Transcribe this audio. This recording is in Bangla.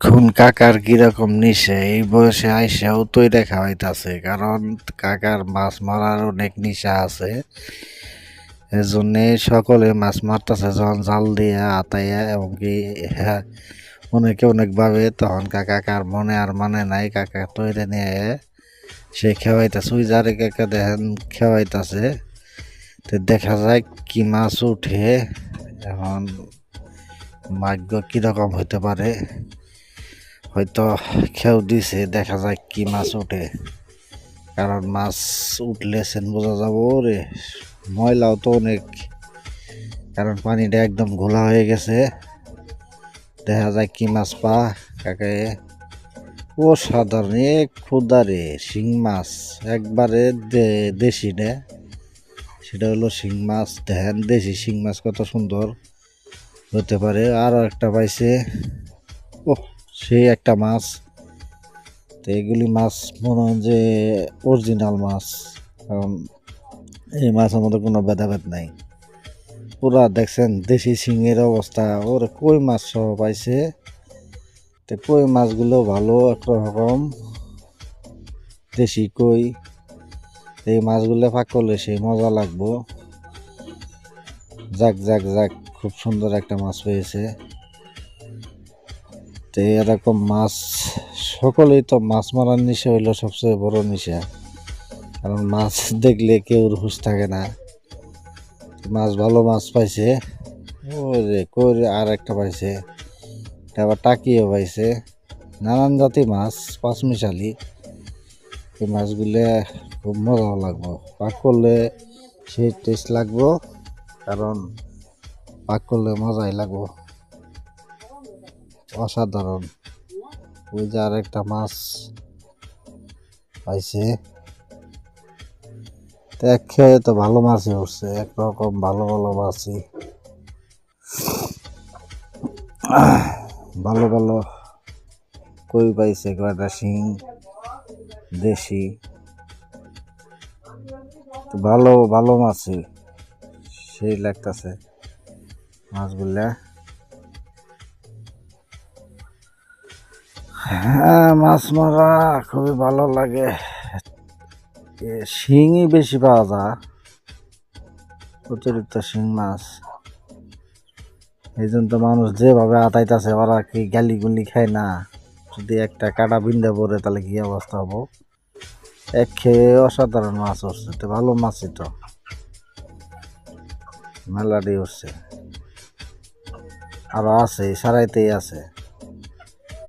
খুন কাকার কিরকম নিশে এই বয়সে আইসাও তৈরি খাওয়াইতাছে, কারণ কাকার মাছ মারার অনেক নিশা আছে। এজন্যে সকলে মাছ মারতেছে যখন জাল দিয়ে আতাইয়া, এমনকি হ্যাঁ অনেকে অনেকভাবে, তখন কাকার মনে আর মানে নাই, কাকা তৈরি নিয়ে সে খেওয়াইতেছে। ওই যারে কাকা দেখেন খেওয়াইতেছে, তো দেখা যায় কি মাছ উঠে। এখন ভাগ্য কিরকম হইতে পারে, হয়তো খেও দিছে, দেখা যায় কি মাছ ওঠে। কারণ মাছ উঠলে সেন বোঝা যাবো রে, ময়লাও তো অনেক, কারণ পানিটা একদম ঘোলা হয়ে গেছে। দেখা যায় কি মাছ পা কাকে। ও সাধারণ এক ক্ষুদারে শিং মাছ, একবারে দেশি নে, সেটা হলো শিং মাছ। দেখেন দেশি শিং মাছ কত সুন্দর হতে পারে। আরও একটা পাইছে, ও সেই একটা মাছ। তো এগুলি মাছ মনে হয় যে অরিজিনাল মাছ, কারণ এই মাছের মধ্যে কোনো ভেদাভেদ নাই। পুরা দেখছেন দেশি শিঙের অবস্থা। ওর কই মাছ সহ পাইছে। তো কই মাছগুলো ভালো একরকম দেশি কই। এই মাছগুলো পাক করলে সেই মজা লাগবো। যাক যাক যাক, খুব সুন্দর একটা মাছ পেয়েছে। তো এরকম মাছ সকলেই তো, মাছ মারার নেশা হইলো সবচেয়ে বড় নেশা, কারণ মাছ দেখলে কেউর হুঁশ থাকে না। মাছ ভালো মাছ পাইছে। ওরে কই আর একটা পাইছে, আবার টাকিও পাইছে। নানান জাতি মাছ, পাঁচমিশালি। এই মাছগুলো খুব মজা লাগবো পাক করলে, সেই টেস্ট লাগবো, কারণ পাক করলে মজাই লাগবো, অসাধারণ। ওই যে আর একটা মাছ পাইছে, এক খেয়ে তো ভালো মাছই উঠছে, একরকম ভালো ভালো মাছই, ভালো ভালো কই পাইছে, কয়টা শিং দেশি। ভালো ভালো মাছই সেই লাগতেছে মাছগুলা। হ্যাঁ, মাছ মারা খুবই ভালো লাগে। শিংই বেশি পাওয়া যায়, অতিরিক্ত শিং মাছ। এই জন্য তো মানুষ যেভাবে আতাইতেছে, ওরা কি গালি গুলি খায় না? যদি একটা কাটা বিন্দা পড়ে তাহলে কি অবস্থা হবো। এক খেয়ে অসাধারণ মাছ উঠছে, তো ভালো মাছই তো মেলাডি উঠছে, আরো আছে, সারাইতেই আছে।